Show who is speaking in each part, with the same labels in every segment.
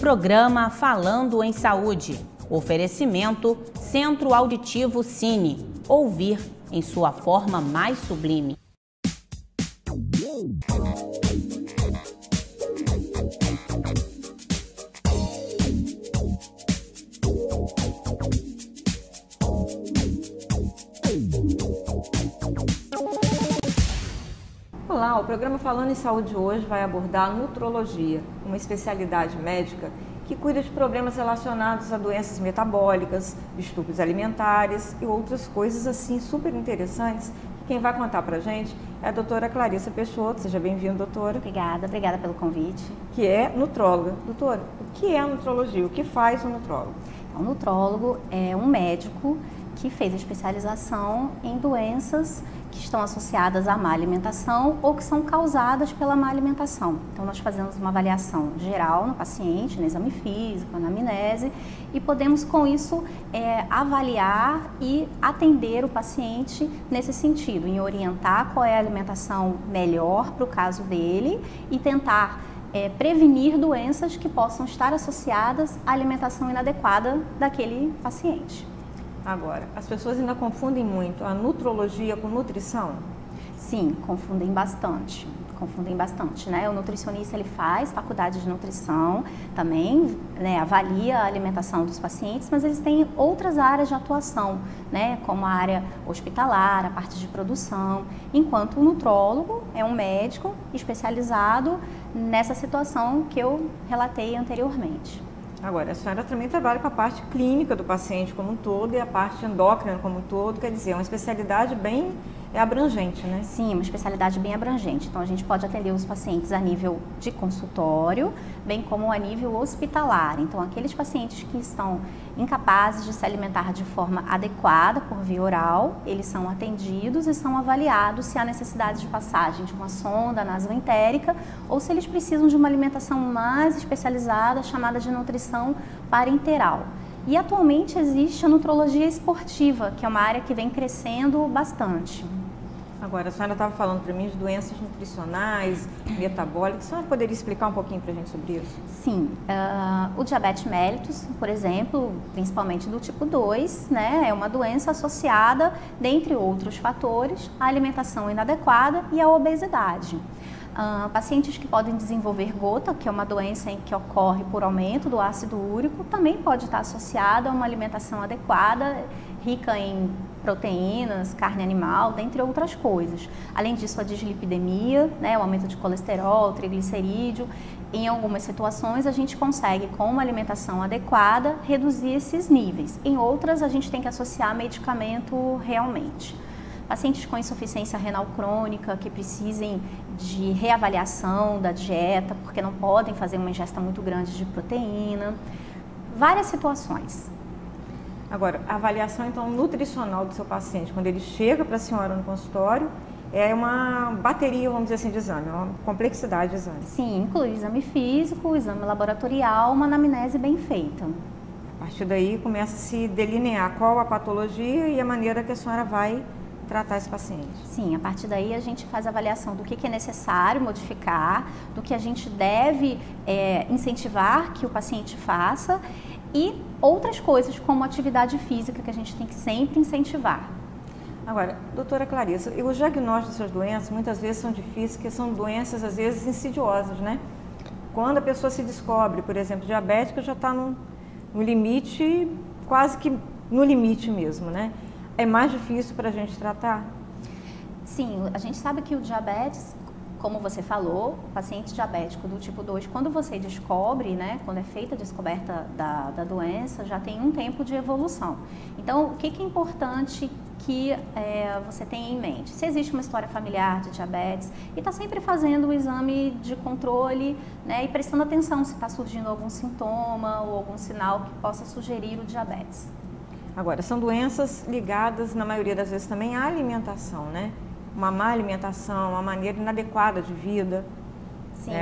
Speaker 1: Programa Falando em Saúde. Oferecimento Centro Auditivo Cine. Ouvir em sua forma mais sublime.
Speaker 2: Olá, o programa Falando em Saúde hoje vai abordar a nutrologia, uma especialidade médica que cuida de problemas relacionados a doenças metabólicas, distúrbios alimentares e outras coisas assim super interessantes. Quem vai contar pra gente é a doutora Clarissa Peixoto. Seja bem-vinda, doutora.
Speaker 3: Obrigada pelo convite.
Speaker 2: Que é nutróloga. Doutora, o que é a nutrologia? O que faz um nutrólogo?
Speaker 3: O nutrólogo é um médico que fez especialização em doenças que estão associadas à má alimentação ou que são causadas pela má alimentação. Então, nós fazemos uma avaliação geral no paciente, no exame físico, na anamnese, e podemos, com isso, avaliar e atender o paciente nesse sentido, em orientar qual é a alimentação melhor para o caso dele e tentar prevenir doenças que possam estar associadas à alimentação inadequada daquele paciente.
Speaker 2: Agora, as pessoas ainda confundem muito a nutrologia com nutrição?
Speaker 3: Sim, confundem bastante, né? O nutricionista, ele faz faculdade de nutrição, também, né, avalia a alimentação dos pacientes, mas eles têm outras áreas de atuação, né, como a área hospitalar, a parte de produção, enquanto o nutrólogo é um médico especializado nessa situação que eu relatei anteriormente.
Speaker 2: Agora, a senhora também trabalha com a parte clínica do paciente como um todo e a parte endócrina como um todo, quer dizer, é uma especialidade bem abrangente, né?
Speaker 3: Sim, uma especialidade bem abrangente. Então, a gente pode atender os pacientes a nível de consultório, bem como a nível hospitalar. Então, aqueles pacientes que estão incapazes de se alimentar de forma adequada por via oral, eles são atendidos e são avaliados se há necessidade de passagem de uma sonda nasoentérica ou se eles precisam de uma alimentação mais especializada, chamada de nutrição parenteral. E atualmente existe a nutrologia esportiva, que é uma área que vem crescendo bastante.
Speaker 2: Agora, a senhora estava falando para mim de doenças nutricionais, metabólicas. A senhora poderia explicar um pouquinho para a gente sobre isso?
Speaker 3: Sim. O diabetes mellitus, por exemplo, principalmente do tipo 2, né, é uma doença associada, dentre outros fatores, à alimentação inadequada e à obesidade. Pacientes que podem desenvolver gota, que é uma doença em que ocorre por aumento do ácido úrico, também pode estar associada a uma alimentação adequada, rica em proteínas, carne animal, dentre outras coisas. Além disso, a dislipidemia, né, o aumento de colesterol, triglicerídeo. Em algumas situações, a gente consegue, com uma alimentação adequada, reduzir esses níveis. Em outras, a gente tem que associar medicamento realmente. Pacientes com insuficiência renal crônica, que precisem de reavaliação da dieta, porque não podem fazer uma ingesta muito grande de proteína. Várias situações.
Speaker 2: Agora, a avaliação, então, nutricional do seu paciente, quando ele chega para a senhora no consultório, é uma bateria, vamos dizer assim, de exame, é uma complexidade de exame.
Speaker 3: Sim, inclui exame físico, exame laboratorial, uma anamnese bem feita.
Speaker 2: A partir daí, começa a se delinear qual a patologia e a maneira que a senhora vai tratar esse paciente.
Speaker 3: Sim, a partir daí a gente faz a avaliação do que é necessário modificar, do que a gente deve incentivar que o paciente faça e outras coisas como atividade física que a gente tem que sempre incentivar.
Speaker 2: Agora, doutora Clarissa, os diagnósticos dessas doenças muitas vezes são difíceis, porque são doenças às vezes insidiosas, né? Quando a pessoa se descobre, por exemplo, diabética, já está no limite, quase que no limite mesmo, né? É mais difícil para a gente tratar?
Speaker 3: Sim, a gente sabe que o diabetes, como você falou, o paciente diabético do tipo 2, quando você descobre, né, quando é feita a descoberta da doença, já tem um tempo de evolução. Então, o que é importante que você tenha em mente? Se existe uma história familiar de diabetes e está sempre fazendo o exame de controle, né, e prestando atenção se está surgindo algum sintoma ou algum sinal que possa sugerir o diabetes.
Speaker 2: Agora, são doenças ligadas, na maioria das vezes, também à alimentação, né? Uma má alimentação, uma maneira inadequada de vida.
Speaker 3: Sim,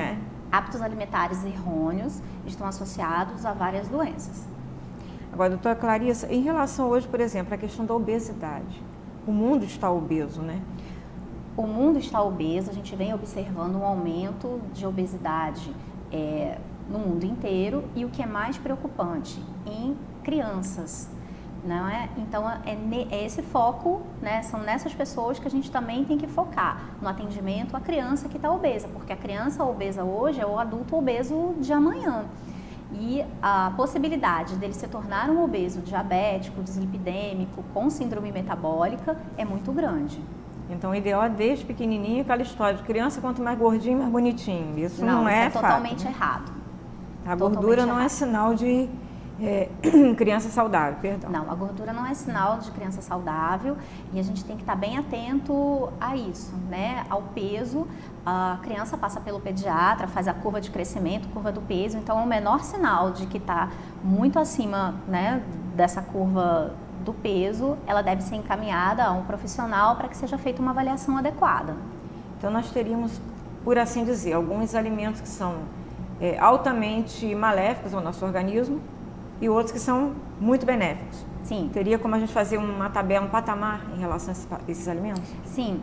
Speaker 3: hábitos alimentares errôneos estão associados a várias doenças.
Speaker 2: Agora, doutora Clarissa, em relação hoje, por exemplo, à questão da obesidade, o mundo está obeso, né?
Speaker 3: O mundo está obeso, a gente vem observando um aumento de obesidade no mundo inteiro e o que é mais preocupante, em crianças. Não é? Então, é esse foco, né? São nessas pessoas que a gente também tem que focar no atendimento à criança que está obesa, porque a criança obesa hoje é o adulto obeso de amanhã. E a possibilidade dele se tornar um obeso diabético, dislipidêmico, com síndrome metabólica é muito grande.
Speaker 2: Então, o ideal é desde pequenininho, aquela história de criança, quanto mais gordinho, mais bonitinho. Isso não é fato,
Speaker 3: totalmente
Speaker 2: né?
Speaker 3: errado.
Speaker 2: A gordura não é sinal de criança saudável, perdão.
Speaker 3: Não, a gordura não é sinal de criança saudável e a gente tem que estar bem atento a isso, né? Ao peso. A criança passa pelo pediatra, faz a curva de crescimento, curva do peso, então o menor sinal de que está muito acima, né, dessa curva do peso, ela deve ser encaminhada a um profissional para que seja feita uma avaliação adequada.
Speaker 2: Então nós teríamos, por assim dizer, alguns alimentos que são altamente maléficos ao nosso organismo e outros que são muito benéficos.
Speaker 3: Sim.
Speaker 2: Teria como a gente fazer uma tabela, um patamar em relação a esses alimentos?
Speaker 3: Sim.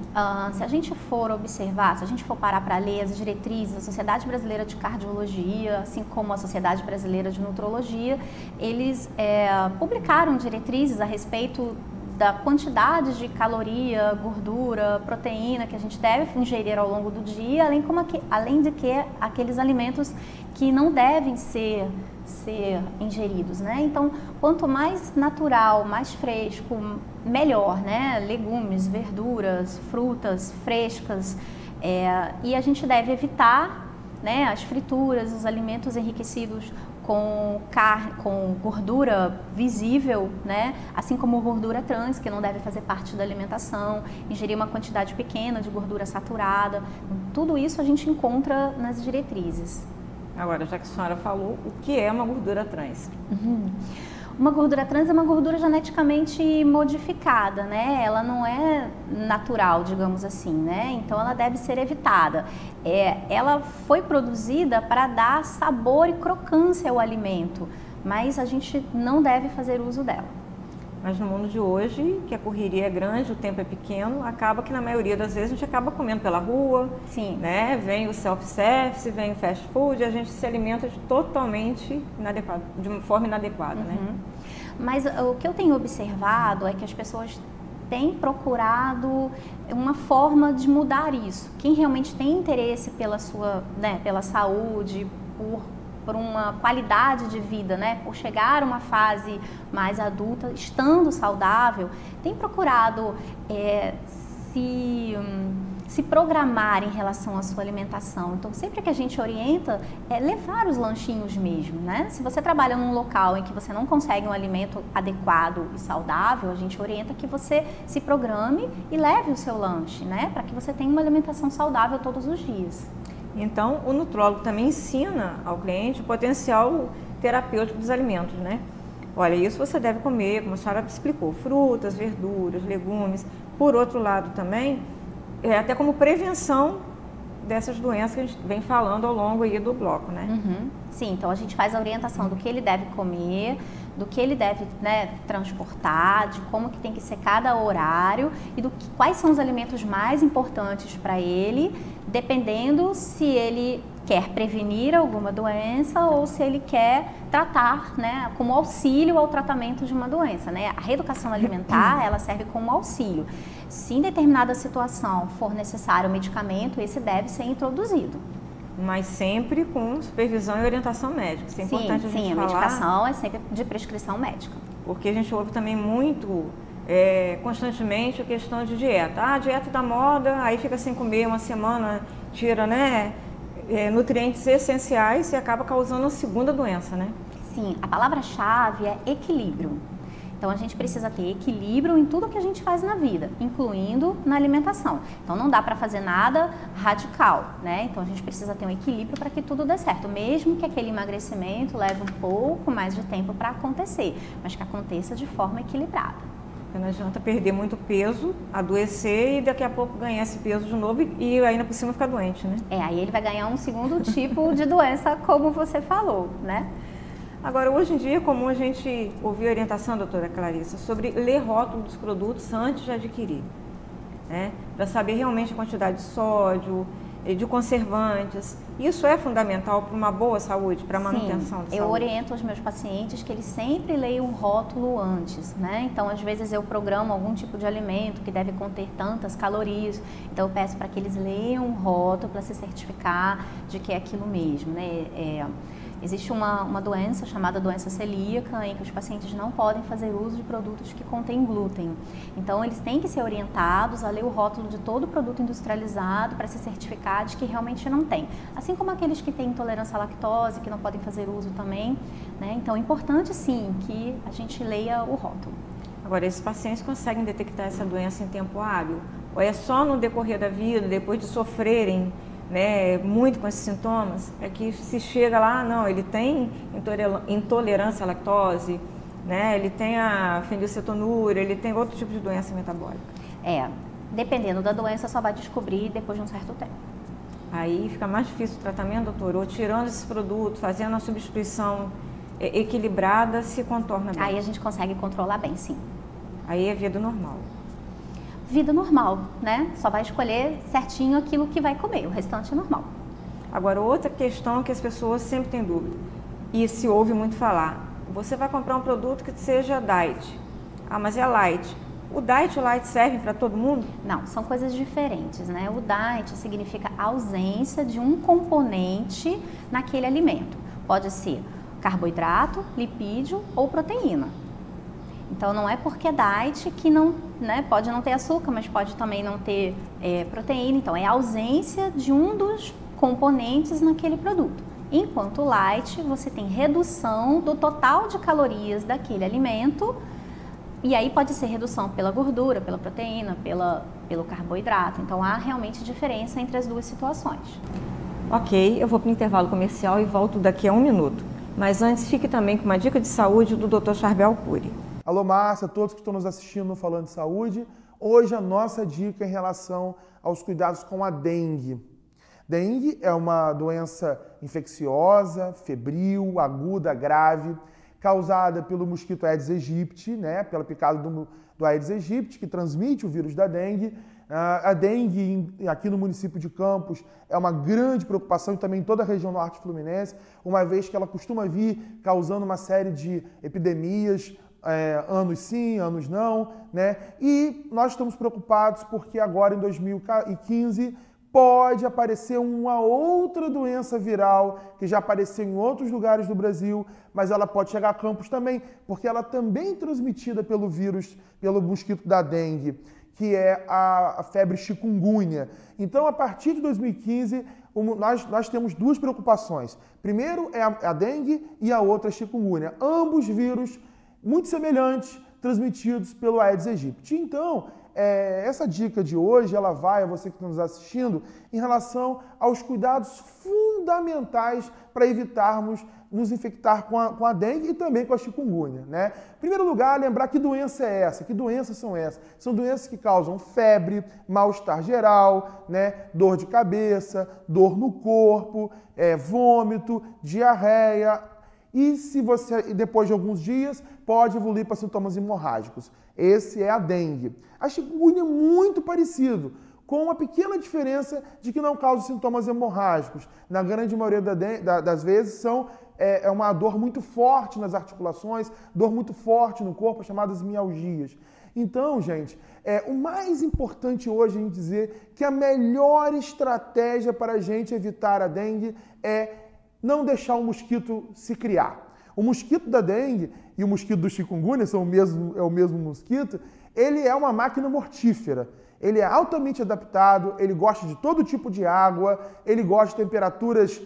Speaker 3: Se a gente for observar, se a gente for parar para ler as diretrizes da Sociedade Brasileira de Cardiologia, assim como a Sociedade Brasileira de Nutrologia, eles publicaram diretrizes a respeito da quantidade de caloria, gordura, proteína que a gente deve ingerir ao longo do dia, além de que aqueles alimentos que não devem ser ingeridos, né? Então, quanto mais natural, mais fresco, melhor, né? Legumes, verduras, frutas frescas, e a gente deve evitar, né, as frituras, os alimentos enriquecidos com gordura visível, né? Assim como gordura trans, que não deve fazer parte da alimentação, ingerir uma quantidade pequena de gordura saturada. Tudo isso a gente encontra nas diretrizes.
Speaker 2: Agora, já que a senhora falou, o que é uma gordura trans?
Speaker 3: Uma gordura trans é uma gordura geneticamente modificada, né? Ela não é natural, digamos assim, né? Então ela deve ser evitada. Ela foi produzida para dar sabor e crocância ao alimento, mas a gente não deve fazer uso dela.
Speaker 2: Mas no mundo de hoje, que a correria é grande, o tempo é pequeno, acaba que na maioria das vezes a gente acaba comendo pela rua.
Speaker 3: Sim.
Speaker 2: Né? Vem o self-service, vem o fast food, a gente se alimenta totalmente inadequado, de uma forma inadequada, né?
Speaker 3: Mas o que eu tenho observado é que as pessoas têm procurado uma forma de mudar isso. Quem realmente tem interesse pela sua, né, pela saúde, por uma qualidade de vida, né, por chegar a uma fase mais adulta, estando saudável, tem procurado se programar em relação à sua alimentação. Então, sempre que a gente orienta, levar os lanchinhos mesmo, né? Se você trabalha num local em que você não consegue um alimento adequado e saudável, a gente orienta que você se programe e leve o seu lanche, né? Para que você tenha uma alimentação saudável todos os dias.
Speaker 2: Então, o nutrólogo também ensina ao cliente o potencial terapêutico dos alimentos, né? Olha, isso você deve comer, como a senhora explicou, frutas, verduras, legumes. Por outro lado também, até como prevenção dessas doenças que a gente vem falando ao longo aí do bloco, né?
Speaker 3: Sim, então a gente faz a orientação do que ele deve comer, do que ele deve, né, transportar, de como que tem que ser cada horário e quais são os alimentos mais importantes para ele, dependendo se ele quer prevenir alguma doença ou se ele quer tratar, né, como auxílio ao tratamento de uma doença, né? A reeducação alimentar, ela serve como auxílio. Se em determinada situação for necessário o medicamento, esse deve ser introduzido.
Speaker 2: Mas sempre com supervisão e orientação médica. Isso é importante a gente falar.
Speaker 3: Sim, a medicação é sempre de prescrição médica.
Speaker 2: Porque a gente ouve também muito, constantemente, a questão de dieta. Ah, dieta da moda, aí fica sem comer uma semana, tira, né, nutrientes essenciais e acaba causando uma segunda doença, né?
Speaker 3: Sim, a palavra-chave é equilíbrio. Então, a gente precisa ter equilíbrio em tudo que a gente faz na vida, incluindo na alimentação. Então, não dá para fazer nada radical, né? Então, a gente precisa ter um equilíbrio para que tudo dê certo, mesmo que aquele emagrecimento leve um pouco mais de tempo para acontecer, mas que aconteça de forma equilibrada.
Speaker 2: Porque não adianta perder muito peso, adoecer e daqui a pouco ganhar esse peso de novo e ainda por cima ficar doente, né?
Speaker 3: Aí ele vai ganhar um segundo tipo de doença, como você falou, né?
Speaker 2: Agora, hoje em dia é comum a gente ouvir a orientação, doutora Clarissa, sobre ler rótulo dos produtos antes de adquirir, né? Para saber realmente a quantidade de sódio, de conservantes. Isso é fundamental para uma boa saúde, para a manutenção da saúde?
Speaker 3: Eu oriento os meus pacientes que eles sempre leiam o rótulo antes, né? Então, às vezes eu programo algum tipo de alimento que deve conter tantas calorias, então eu peço para que eles leiam o rótulo para se certificar de que é aquilo mesmo, né? Existe uma doença chamada doença celíaca, em que os pacientes não podem fazer uso de produtos que contêm glúten. Então, eles têm que ser orientados a ler o rótulo de todo produto industrializado para se certificar de que realmente não tem. Assim como aqueles que têm intolerância à lactose, que não podem fazer uso também, né? Então, é importante, sim, que a gente leia o rótulo.
Speaker 2: Agora, esses pacientes conseguem detectar essa doença em tempo hábil? Ou é só no decorrer da vida, depois de sofrerem, né, muito com esses sintomas, é que se chega lá, não, ele tem intolerância à lactose, né, ele tem a fenilcetonúria, ele tem outro tipo de doença metabólica?
Speaker 3: Dependendo da doença, só vai descobrir depois de um certo tempo.
Speaker 2: Aí fica mais difícil o tratamento, doutor? Ou tirando esses produtos, fazendo a substituição equilibrada, se contorna bem?
Speaker 3: Aí a gente consegue controlar bem, sim.
Speaker 2: Aí é vida normal?
Speaker 3: Vida normal, né? Só vai escolher certinho aquilo que vai comer, o restante é normal.
Speaker 2: Agora, outra questão que as pessoas sempre têm dúvida, e se ouve muito falar, você vai comprar um produto que seja diet. Ah, mas é light. O diet e o light servem para todo mundo?
Speaker 3: Não, são coisas diferentes, né? O diet significa ausência de um componente naquele alimento. Pode ser carboidrato, lipídio ou proteína. Então, não é porque é diet que não, né, pode não ter açúcar, mas pode também não ter proteína. Então, é a ausência de um dos componentes naquele produto. Enquanto o light, você tem redução do total de calorias daquele alimento. E aí pode ser redução pela gordura, pela proteína, pelo carboidrato. Então, há realmente diferença entre as duas situações.
Speaker 2: Ok, eu vou para o intervalo comercial e volto daqui a 1 minuto. Mas antes, fique também com uma dica de saúde do Dr. Charbel Cury.
Speaker 4: Alô, Márcia, todos que estão nos assistindo no Falando de Saúde. Hoje a nossa dica é em relação aos cuidados com a dengue. Dengue é uma doença infecciosa, febril, aguda, grave, causada pelo mosquito Aedes aegypti, né, pela picada do Aedes aegypti, que transmite o vírus da dengue. A dengue aqui no município de Campos é uma grande preocupação e também em toda a região norte fluminense, uma vez que ela costuma vir causando uma série de epidemias, anos sim, anos não, né? E nós estamos preocupados porque agora em 2015 pode aparecer uma outra doença viral que já apareceu em outros lugares do Brasil, mas ela pode chegar a Campos também, porque ela também é transmitida pelo vírus, pelo mosquito da dengue, que é a febre chikungunya. Então, a partir de 2015, nós temos duas preocupações. Primeiro é a dengue e a outra é a chikungunya. Ambos vírus muito semelhantes, transmitidos pelo Aedes aegypti. Então, essa dica de hoje, ela vai a você que está nos assistindo, em relação aos cuidados fundamentais para evitarmos nos infectar com a dengue e também com a chikungunya, né? Em primeiro lugar, lembrar que doença é essa, que doenças são essas. São doenças que causam febre, mal-estar geral, né? Dor de cabeça, dor no corpo, vômito, diarreia. E se você, depois de alguns dias, pode evoluir para sintomas hemorrágicos. Esse é a dengue. A chikungunya é muito parecido, com uma pequena diferença de que não causa sintomas hemorrágicos. Na grande maioria das vezes é uma dor muito forte nas articulações, dor muito forte no corpo, chamadas mialgias. Então, gente, o mais importante hoje é a gente dizer que a melhor estratégia para a gente evitar a dengue é não deixar o mosquito se criar. O mosquito da dengue e o mosquito do chikungunya é o mesmo mosquito, ele é uma máquina mortífera. Ele é altamente adaptado, ele gosta de todo tipo de água, ele gosta de temperaturas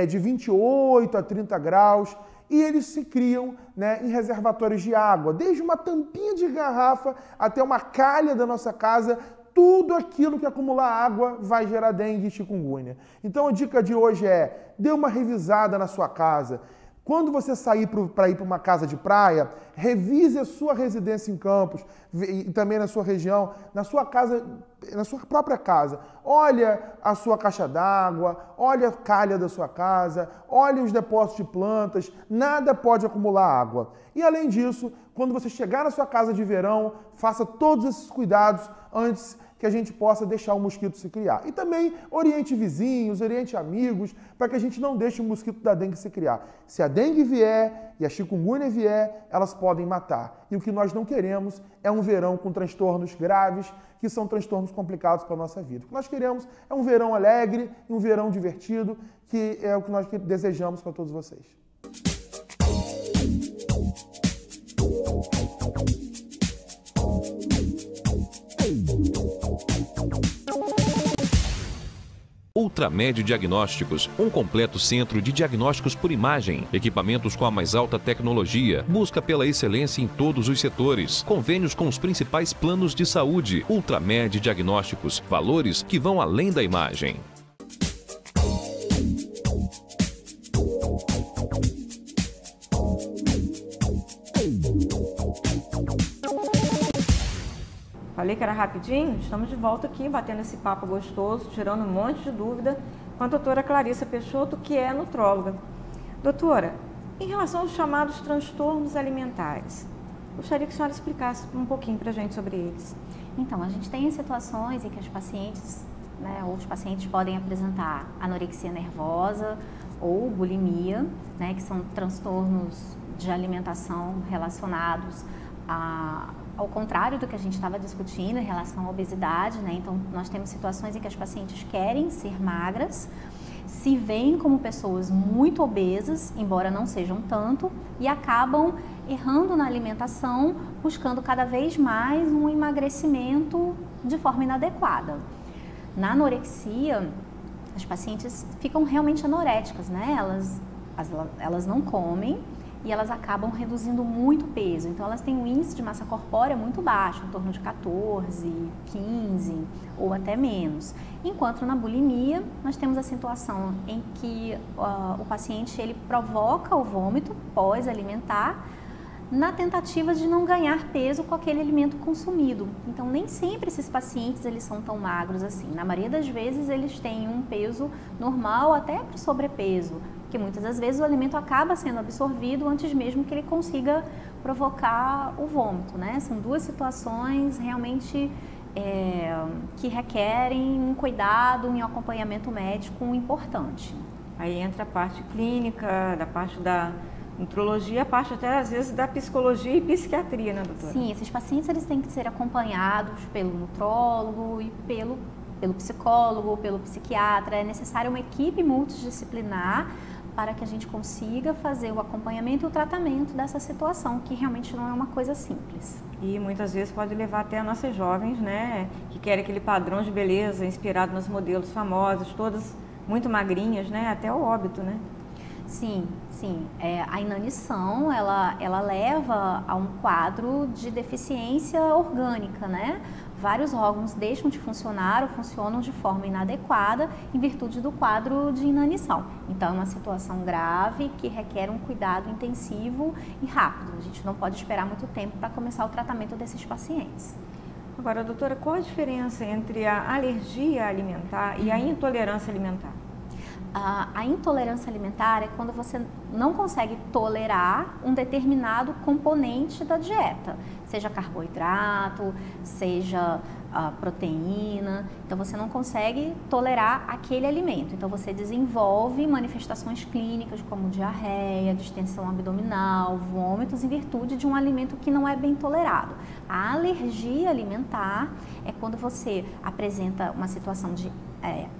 Speaker 4: de 28 a 30 graus e eles se criam, né, em reservatórios de água, desde uma tampinha de garrafa até uma calha da nossa casa. Tudo aquilo que acumular água vai gerar dengue e chikungunya. Então a dica de hoje é, dê uma revisada na sua casa. Quando você sair para ir para uma casa de praia, revise a sua residência em Campos e também na sua região, na sua casa, na sua própria casa. Olha a sua caixa d'água, olha a calha da sua casa, olha os depósitos de plantas, nada pode acumular água. E além disso, quando você chegar na sua casa de verão, faça todos esses cuidados antes que a gente possa deixar o mosquito se criar. E também oriente vizinhos, oriente amigos, para que a gente não deixe o mosquito da dengue se criar. Se a dengue vier e a chikungunya vier, elas podem matar. E o que nós não queremos é um verão com transtornos graves, que são transtornos complicados para a nossa vida. O que nós queremos é um verão alegre, um verão divertido, que é o que nós desejamos para todos vocês.
Speaker 5: Ultramed Diagnósticos, um completo centro de diagnósticos por imagem, equipamentos com a mais alta tecnologia, busca pela excelência em todos os setores, convênios com os principais planos de saúde. Ultramed Diagnósticos, valores que vão além da imagem.
Speaker 2: Falei que era rapidinho, estamos de volta aqui, batendo esse papo gostoso, tirando um monte de dúvida com a doutora Clarissa Peixoto, que é nutróloga. Doutora, em relação aos chamados transtornos alimentares, gostaria que a senhora explicasse um pouquinho para a gente sobre eles.
Speaker 3: Então, a gente tem situações em que os pacientes podem apresentar anorexia nervosa ou bulimia, né, que são transtornos de alimentação relacionados ao contrário do que a gente estava discutindo em relação à obesidade, né? Então, nós temos situações em que as pacientes querem ser magras, se veem como pessoas muito obesas, embora não sejam tanto, e acabam errando na alimentação, buscando cada vez mais um emagrecimento de forma inadequada. Na anorexia, as pacientes ficam realmente anoréticas, né? Elas não comem, e elas acabam reduzindo muito peso. Então, elas têm um índice de massa corpórea muito baixo, em torno de 14, 15 ou até menos. Enquanto na bulimia, nós temos a situação em que o paciente ele provoca o vômito pós-alimentar na tentativa de não ganhar peso com aquele alimento consumido. Então, nem sempre esses pacientes eles são tão magros assim. Na maioria das vezes, eles têm um peso normal até para o sobrepeso, porque muitas das vezes o alimento acaba sendo absorvido antes mesmo que ele consiga provocar o vômito, né? São duas situações realmente que requerem um cuidado e um acompanhamento médico importante.
Speaker 2: Aí entra a parte clínica, da parte da nutrologia, a parte até às vezes da psicologia e psiquiatria, né, doutora?
Speaker 3: Sim, esses pacientes eles têm que ser acompanhados pelo nutrólogo e pelo psicólogo, pelo psiquiatra. É necessária uma equipe multidisciplinar para que a gente consiga fazer o acompanhamento e o tratamento dessa situação, que realmente não é uma coisa simples.
Speaker 2: E muitas vezes pode levar até a nossas jovens, né, que querem aquele padrão de beleza inspirado nos modelos famosos, todas muito magrinhas, né, até o óbito, né?
Speaker 3: Sim. A inanição, ela leva a um quadro de deficiência orgânica, né? Vários órgãos deixam de funcionar ou funcionam de forma inadequada em virtude do quadro de inanição. Então, é uma situação grave que requer um cuidado intensivo e rápido. A gente não pode esperar muito tempo para começar o tratamento desses pacientes.
Speaker 2: Agora, doutora, qual a diferença entre a alergia alimentar e a intolerância alimentar?
Speaker 3: A intolerância alimentar é quando você não consegue tolerar um determinado componente da dieta, seja carboidrato, seja proteína. Então, você não consegue tolerar aquele alimento. Então, você desenvolve manifestações clínicas como diarreia, distensão abdominal, vômitos em virtude de um alimento que não é bem tolerado. A alergia alimentar é quando você apresenta uma situação de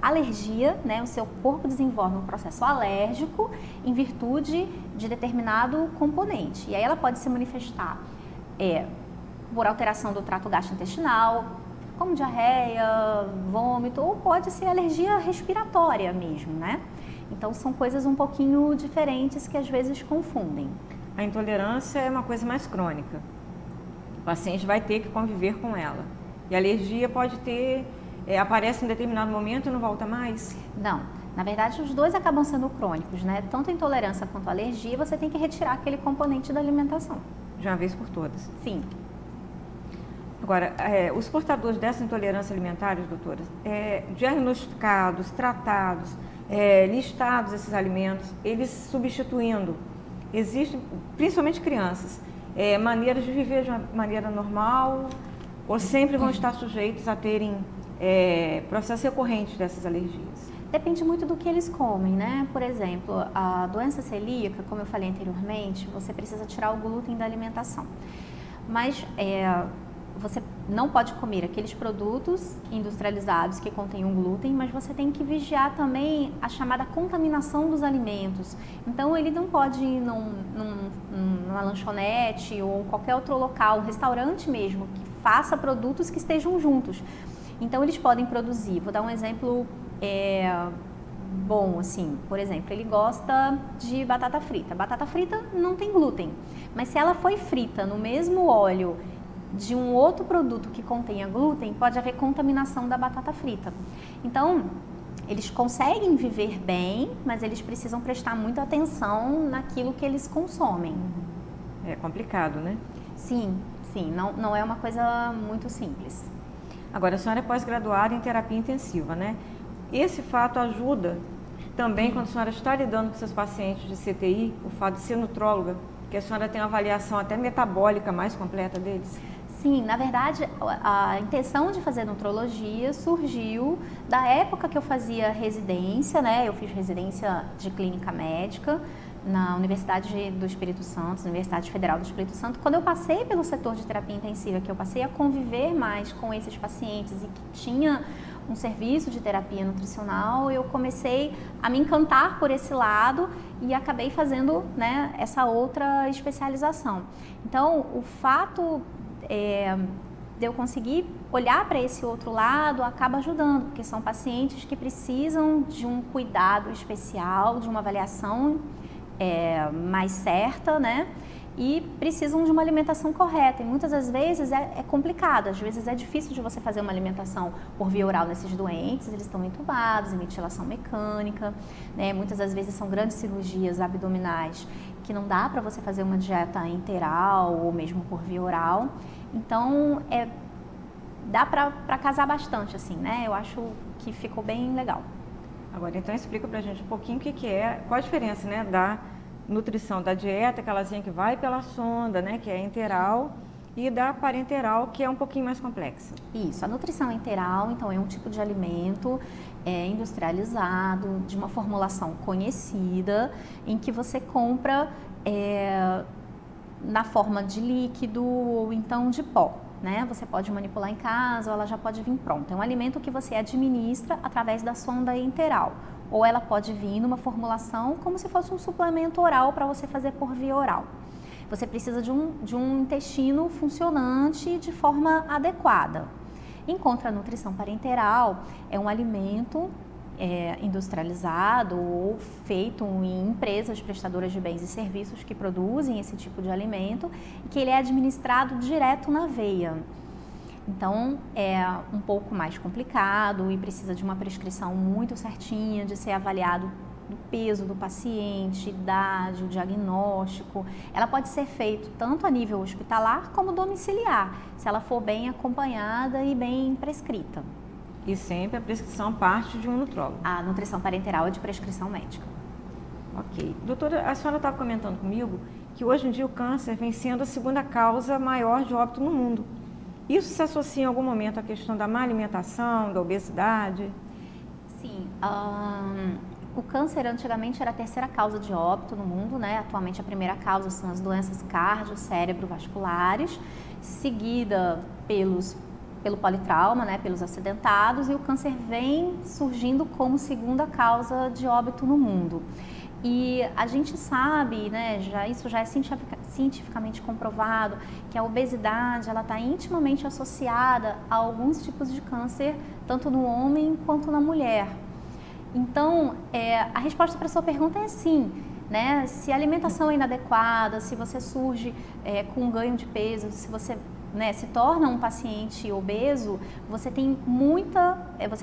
Speaker 3: alergia, né? O seu corpo desenvolve um processo alérgico em virtude de determinado componente. E aí ela pode se manifestar por alteração do trato gastrointestinal, como diarreia, vômito, ou pode ser alergia respiratória mesmo, né? Então são coisas um pouquinho diferentes que às vezes confundem.
Speaker 2: A intolerância é uma coisa mais crônica. O paciente vai ter que conviver com ela. E a alergia pode ter... aparece em determinado momento e não volta mais?
Speaker 3: Não, na verdade os dois acabam sendo crônicos, né? Tanto a intolerância quanto a alergia, você tem que retirar aquele componente da alimentação.
Speaker 2: De uma vez por todas?
Speaker 3: Sim.
Speaker 2: Agora, os portadores dessa intolerância alimentar, doutoras, diagnosticados, tratados, listados esses alimentos, eles substituindo, existem, principalmente crianças, maneiras de viver de uma maneira normal, Ou sempre vão estar sujeitos a terem processos recorrentes dessas alergias?
Speaker 3: Depende muito do que eles comem, né? Por exemplo, a doença celíaca, como eu falei anteriormente, você precisa tirar o glúten da alimentação. Mas você não pode comer aqueles produtos industrializados que contêm glúten, mas você tem que vigiar também a chamada contaminação dos alimentos. Então, ele não pode ir numa lanchonete ou qualquer outro local, um restaurante mesmo, que faça produtos que estejam juntos. Então, eles podem produzir. Vou dar um exemplo bom, assim, por exemplo, ele gosta de batata frita. Batata frita não tem glúten, mas se ela foi frita no mesmo óleo de um outro produto que contenha glúten, pode haver contaminação da batata frita. Então, eles conseguem viver bem, mas eles precisam prestar muita atenção naquilo que eles consomem.
Speaker 2: É complicado, né?
Speaker 3: Sim, não é uma coisa muito simples.
Speaker 2: Agora, a senhora é pós-graduada em terapia intensiva, né? Esse fato ajuda também quando a senhora está lidando com seus pacientes de CTI, o fato de ser nutróloga, que a senhora tem uma avaliação até metabólica mais completa deles?
Speaker 3: Sim, na verdade, a intenção de fazer nutrologia surgiu da época que eu fazia residência, né? Eu fiz residência de clínica médica na Universidade do Espírito Santo, Universidade Federal do Espírito Santo. Quando eu passei pelo setor de terapia intensiva, que eu passei a conviver mais com esses pacientes e que tinha um serviço de terapia nutricional, eu comecei a me encantar por esse lado e acabei fazendo, né, essa outra especialização. Então, o fato de eu conseguir olhar para esse outro lado acaba ajudando, porque são pacientes que precisam de um cuidado especial, de uma avaliação mais certa, né? E precisam de uma alimentação correta. E muitas das vezes é complicado, às vezes é difícil de você fazer uma alimentação por via oral nesses doentes, eles estão entubados, em ventilação mecânica, né? Muitas das vezes são grandes cirurgias abdominais que não dá para você fazer uma dieta interal ou mesmo por via oral. Então, dá para casar bastante, assim, né? Eu acho que ficou bem legal.
Speaker 2: Agora, então, explica pra gente um pouquinho qual a diferença, né, da nutrição da dieta, aquelazinha que vai pela sonda, né, que é enteral, e da parenteral, que é um pouquinho mais complexa.
Speaker 3: Isso, a nutrição enteral, então, é um tipo de alimento industrializado, de uma formulação conhecida, em que você compra na forma de líquido ou então de pó, né? Você pode manipular em casa ou ela já pode vir pronta. É um alimento que você administra através da sonda enteral, ou ela pode vir numa formulação como se fosse um suplemento oral para você fazer por via oral. Você precisa de um intestino funcionante de forma adequada. Enquanto a nutrição parenteral é um alimento industrializado ou feito em empresas prestadoras de bens e serviços que produzem esse tipo de alimento e que ele é administrado direto na veia. Então, é um pouco mais complicado e precisa de uma prescrição muito certinha, de ser avaliado o peso do paciente, idade, o diagnóstico. Ela pode ser feita tanto a nível hospitalar como domiciliar, se ela for bem acompanhada e bem prescrita.
Speaker 2: E sempre a prescrição parte de um nutrólogo?
Speaker 3: A nutrição parenteral é de prescrição médica.
Speaker 2: Ok. Doutora, a senhora estava comentando comigo que hoje em dia o câncer vem sendo a segunda causa maior de óbito no mundo. Isso se associa em algum momento à questão da má alimentação, da obesidade?
Speaker 3: Sim. O câncer antigamente era a terceira causa de óbito no mundo, né? Atualmente a primeira causa são as doenças cardio-cérebrovasculares, seguida pelo politrauma, né, pelos acidentados, e o câncer vem surgindo como segunda causa de óbito no mundo. E a gente sabe, né, isso já é cientificamente comprovado, que a obesidade ela está intimamente associada a alguns tipos de câncer, tanto no homem quanto na mulher. Então, a resposta para a sua pergunta é sim. Né? Se a alimentação é inadequada, se você surge com um ganho de peso, se você se torna um paciente obeso, você tem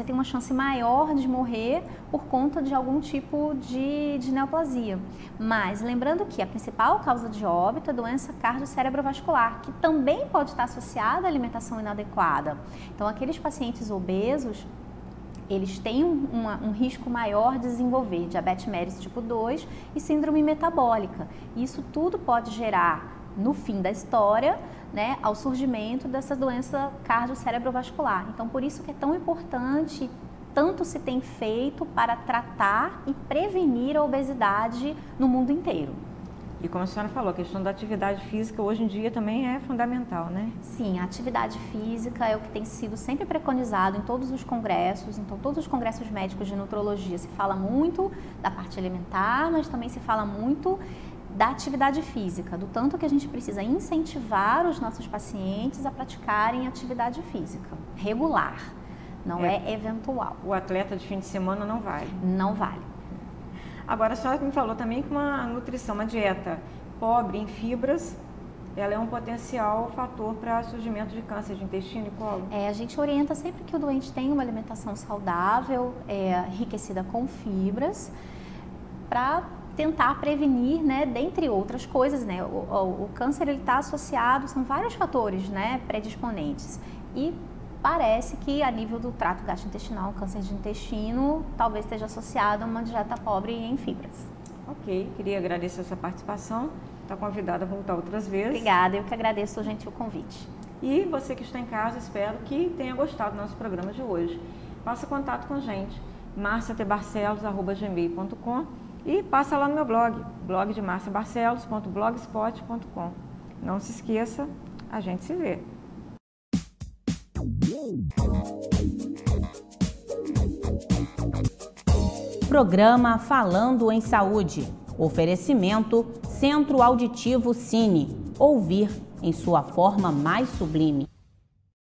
Speaker 3: uma chance maior de morrer por conta de algum tipo de neoplasia. Mas lembrando que a principal causa de óbito é a doença cardio-cérebrovascular, que também pode estar associada à alimentação inadequada. Então, aqueles pacientes obesos, eles têm um risco maior de desenvolver diabetes mellitus tipo 2 e síndrome metabólica. Isso tudo pode gerar, no fim da história, né, ao surgimento dessa doença cardiocérebrovascular. Então, por isso que é tão importante, tanto se tem feito para tratar e prevenir a obesidade no mundo inteiro.
Speaker 2: E como a senhora falou, a questão da atividade física hoje em dia também é fundamental, né?
Speaker 3: Sim, a atividade física é o que tem sido sempre preconizado em todos os congressos. Então, todos os congressos médicos de nutrologia se fala muito da parte alimentar, mas também se fala muito da atividade física, do tanto que a gente precisa incentivar os nossos pacientes a praticarem atividade física regular, não é eventual.
Speaker 2: O atleta de fim de semana não vale?
Speaker 3: Não vale.
Speaker 2: Agora, a senhora me falou também que uma nutrição, uma dieta pobre em fibras, ela é um potencial fator para surgimento de câncer de intestino e colo?
Speaker 3: A gente orienta sempre que o doente tenha uma alimentação saudável, enriquecida com fibras, para tentar prevenir, né, dentre outras coisas, né, o câncer ele está associado, são vários fatores, né, predisponentes, e parece que a nível do trato gastrointestinal, o câncer de intestino talvez esteja associado a uma dieta pobre em fibras.
Speaker 2: Ok, queria agradecer a sua participação, está convidada a voltar outras vezes.
Speaker 3: Obrigada, eu que agradeço o gentil convite.
Speaker 2: E você que está em casa, espero que tenha gostado do nosso programa de hoje. Faça contato com a gente, marciatebarcelos@gmail.com, e passa lá no meu blog de marciabarcelos.blogspot.com. Não se esqueça, a gente se vê.
Speaker 1: Programa Falando em Saúde. Oferecimento Centro Auditivo Cine. Ouvir em sua forma mais sublime.